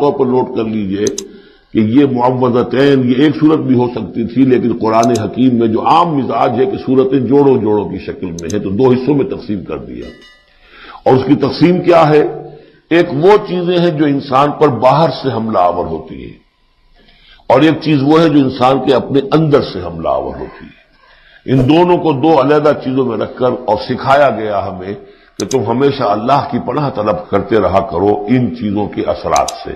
طور پر نوٹ کر لیجئے کہ یہ معوذتین یہ ایک صورت بھی ہو سکتی تھی، لیکن قرآن حکیم میں جو عام مزاج ہے کہ صورتیں جوڑوں جوڑوں کی شکل میں ہے، تو دو حصوں میں تقسیم کر دیا۔ اور اس کی تقسیم کیا ہے؟ ایک وہ چیزیں ہیں جو انسان پر باہر سے حملہ آور ہوتی ہیں، اور ایک چیز وہ ہے جو انسان کے اپنے اندر سے حملہ آور ہوتی ہے۔ ان دونوں کو دو علیحدہ چیزوں میں رکھ کر اور سکھایا گیا ہمیں کہ تم ہمیشہ اللہ کی پناہ طلب کرتے رہا کرو ان چیزوں کے اثرات سے،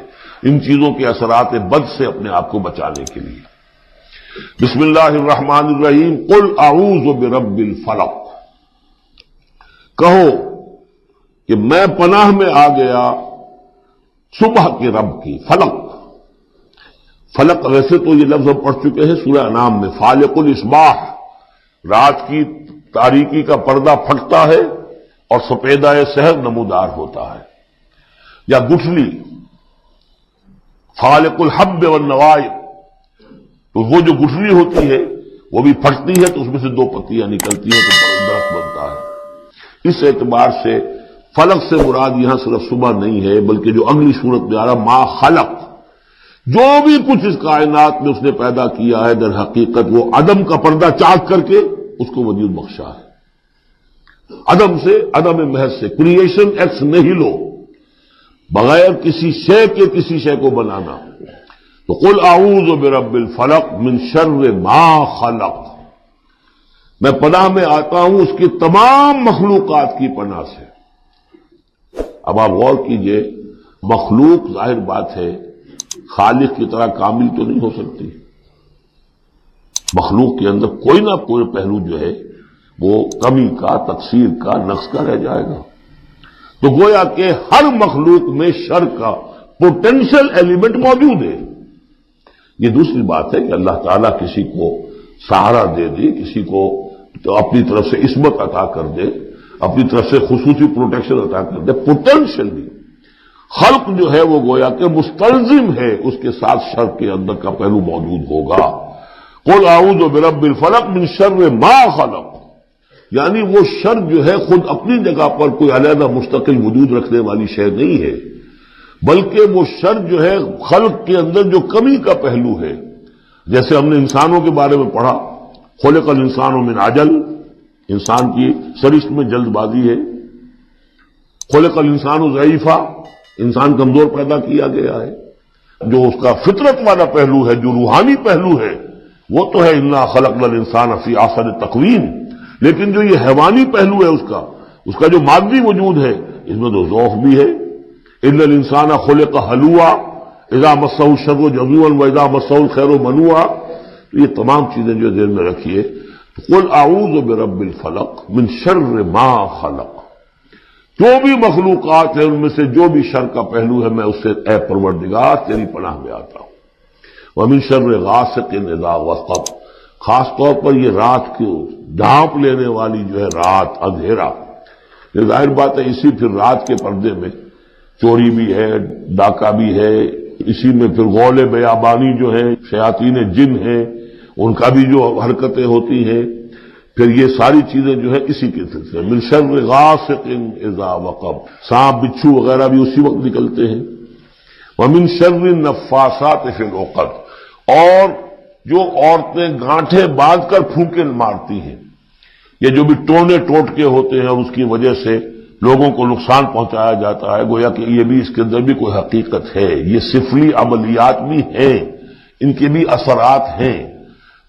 ان چیزوں کے اثرات بد سے اپنے آپ کو بچانے کے لیے۔ بسم اللہ الرحمن الرحیم، قل اعوذ برب الفلق، کہو کہ میں پناہ میں آ گیا صبح کے رب کی۔ فلق، فلق ویسے تو یہ لفظ ہم پڑھ چکے ہیں سورہ انعام میں، فالق الاصباح، رات کی تاریکی کا پردہ پھٹتا ہے اور سپیدہ سحر نمودار ہوتا ہے، یا گٹھلی فالق الحب والنوائب، تو وہ جو گٹھلی ہوتی ہے وہ بھی پھٹتی ہے تو اس میں سے دو پتیاں نکلتی ہیں تو درخت بنتا ہے۔ اس اعتبار سے فلق سے مراد یہاں صرف صبح نہیں ہے، بلکہ جو اگلی صورت میں آ رہا ما خلق، جو بھی کچھ اس کائنات میں اس نے پیدا کیا ہے در حقیقت وہ عدم کا پردہ چاک کر کے اس کو وجود بخشا ہے۔ عدم سے، عدم محض سے، کریشن ایکس نیہیلو، بغیر کسی شے کے کسی شے کو بنانا۔ تو قل اعوذ برب الفلق من شر ما خلق، میں پناہ میں آتا ہوں اس کی تمام مخلوقات کی پناہ سے۔ اب آپ غور کیجئے، مخلوق ظاہر بات ہے خالق کی طرح کامل تو نہیں ہو سکتی، مخلوق کے اندر کوئی نہ کوئی پہلو جو ہے وہ کمی کا، تقصیر کا، نقص کا رہ جائے گا۔ تو گویا کہ ہر مخلوق میں شر کا پوٹینشل ایلیمنٹ موجود ہے۔ یہ دوسری بات ہے کہ اللہ تعالیٰ کسی کو سہارا دے دے، کسی کو تو اپنی طرف سے عصمت عطا کر دے، اپنی طرف سے خصوصی پروٹیکشن عطا کر دے، پوٹینشلی خلق جو ہے وہ گویا کہ مستلزم ہے اس کے ساتھ شر کے اندر کا پہلو موجود ہوگا۔ قل اعوذ برب الفلق من شر ما خلق، یعنی وہ شر جو ہے خود اپنی جگہ پر کوئی علیحدہ مستقل وجود رکھنے والی شے نہیں ہے، بلکہ وہ شر جو ہے خلق کے اندر جو کمی کا پہلو ہے۔ جیسے ہم نے انسانوں کے بارے میں پڑھا، خلق الانسان من عجل، انسان کی سرشت میں جلد بازی ہے۔ خلق الانسان ضعیفا، انسان کمزور پیدا کیا گیا ہے۔ جو اس کا فطرت والا پہلو ہے، جو روحانی پہلو ہے، وہ تو ہے انا خلقنا الانسان فی احسن تقویم، لیکن جو یہ حیوانی پہلو ہے اس کا جو مادی وجود ہے، اس میں تو ضعف بھی ہے۔ ان الانسان خلق ہلوعا اذا مسہ الشر جزوعا واذا مسہ الخیر منوعا، تو یہ تمام چیزیں جو ذہن میں رکھیے۔ قل اعوذ برب الفلق من شر ما خلق، جو بھی مخلوقات ہیں ان میں سے جو بھی شر کا پہلو ہے میں اس سے اے پروردگار تیری پناہ میں آتا ہوں۔ ومن شر غاسق اذا وقب، خاص طور پر یہ رات کو ڈھانپ لینے والی جو ہے رات، اندھیرا، یہ ظاہر بات ہے اسی پھر رات کے پردے میں چوری بھی ہے، ڈاکہ بھی ہے، اسی میں پھر غول بیابانی جو ہے، شیاطین جن ہیں ان کا بھی جو حرکتیں ہوتی ہیں، پھر یہ ساری چیزیں جو ہے اسی کے سلسلے من شر غاسق اذا وقب، سانپ بچھو وغیرہ بھی اسی وقت نکلتے ہیں۔ ومن شر النفاثات فی العقد، اور جو عورتیں گانٹھیں باندھ کر پھونکے مارتی ہیں، یہ جو بھی ٹونے ٹوٹکے ہوتے ہیں اور اس کی وجہ سے لوگوں کو نقصان پہنچایا جاتا ہے، گویا کہ یہ بھی اس کے اندر بھی کوئی حقیقت ہے۔ یہ سفلی عملیات بھی ہیں، ان کے بھی اثرات ہیں۔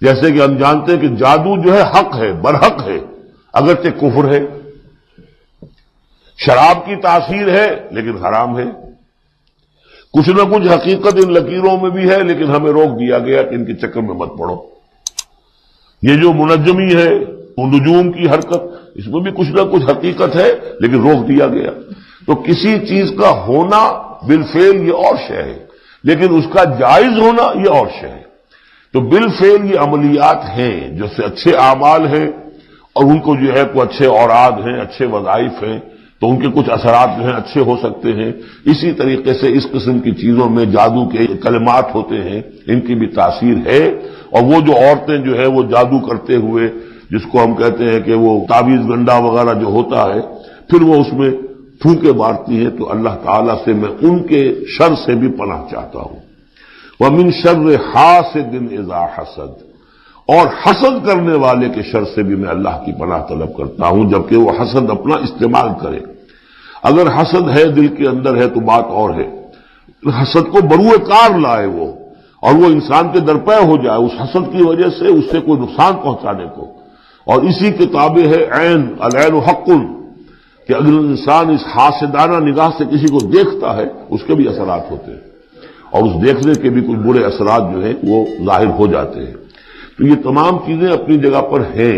جیسے کہ ہم جانتے ہیں کہ جادو جو ہے حق ہے، برحق ہے، اگرچہ کفر ہے۔ شراب کی تاثیر ہے لیکن حرام ہے۔ کچھ نہ کچھ حقیقت ان لکیروں میں بھی ہے، لیکن ہمیں روک دیا گیا کہ ان کے چکر میں مت پڑو۔ یہ جو منجمی ہے، نجوم کی حرکت، اس میں بھی کچھ نہ کچھ حقیقت ہے لیکن روک دیا گیا۔ تو کسی چیز کا ہونا بالفعل یہ اور شے ہے، لیکن اس کا جائز ہونا یہ اور شے ہے۔ تو بالفعل یہ عملیات ہیں جو سے اچھے اعمال ہیں، اور ان کو جو ہے کوئی اچھے اوراد ہیں، اچھے وظائف ہیں، تو ان کے کچھ اثرات جو ہیں اچھے ہو سکتے ہیں۔ اسی طریقے سے اس قسم کی چیزوں میں جادو کے کلمات ہوتے ہیں، ان کی بھی تاثیر ہے۔ اور وہ جو عورتیں جو ہے وہ جادو کرتے ہوئے، جس کو ہم کہتے ہیں کہ وہ تعویذ گنڈا وغیرہ جو ہوتا ہے، پھر وہ اس میں پھونکے مارتی ہیں تو اللہ تعالیٰ سے میں ان کے شر سے بھی پناہ چاہتا ہوں۔ وَمِن شَرِّ حَاسِدٍ إِذَا حَسَدَ، اور حسد کرنے والے کے شر سے بھی میں اللہ کی پناہ طلب کرتا ہوں جبکہ وہ حسد اپنا استعمال کرے۔ اگر حسد ہے دل کے اندر ہے تو بات اور ہے، حسد کو بروئے کار لائے وہ، اور وہ انسان کے درپے ہو جائے اس حسد کی وجہ سے اس سے کوئی نقصان پہنچانے کو، اور اسی کے تابع ہے عین، العین حق، کہ اگر انسان اس حاسدانہ نگاہ سے کسی کو دیکھتا ہے اس کے بھی اثرات ہوتے ہیں، اور اس دیکھنے کے بھی کچھ برے اثرات جو ہیں وہ ظاہر ہو جاتے ہیں۔ تو یہ تمام چیزیں اپنی جگہ پر ہیں،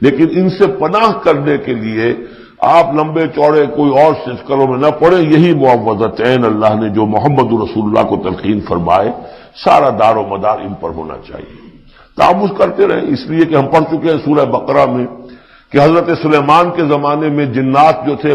لیکن ان سے پناہ کرنے کے لیے آپ لمبے چوڑے کوئی اور سلسلوں میں نہ پڑیں، یہی معوذتین اللہ نے جو محمد رسول اللہ کو تلقین فرمائے سارا دار و مدار ان پر ہونا چاہیے۔ تعوذ کرتے رہیں، اس لیے کہ ہم پڑھ چکے ہیں سورہ بقرہ میں کہ حضرت سلیمان کے زمانے میں جنات جو تھے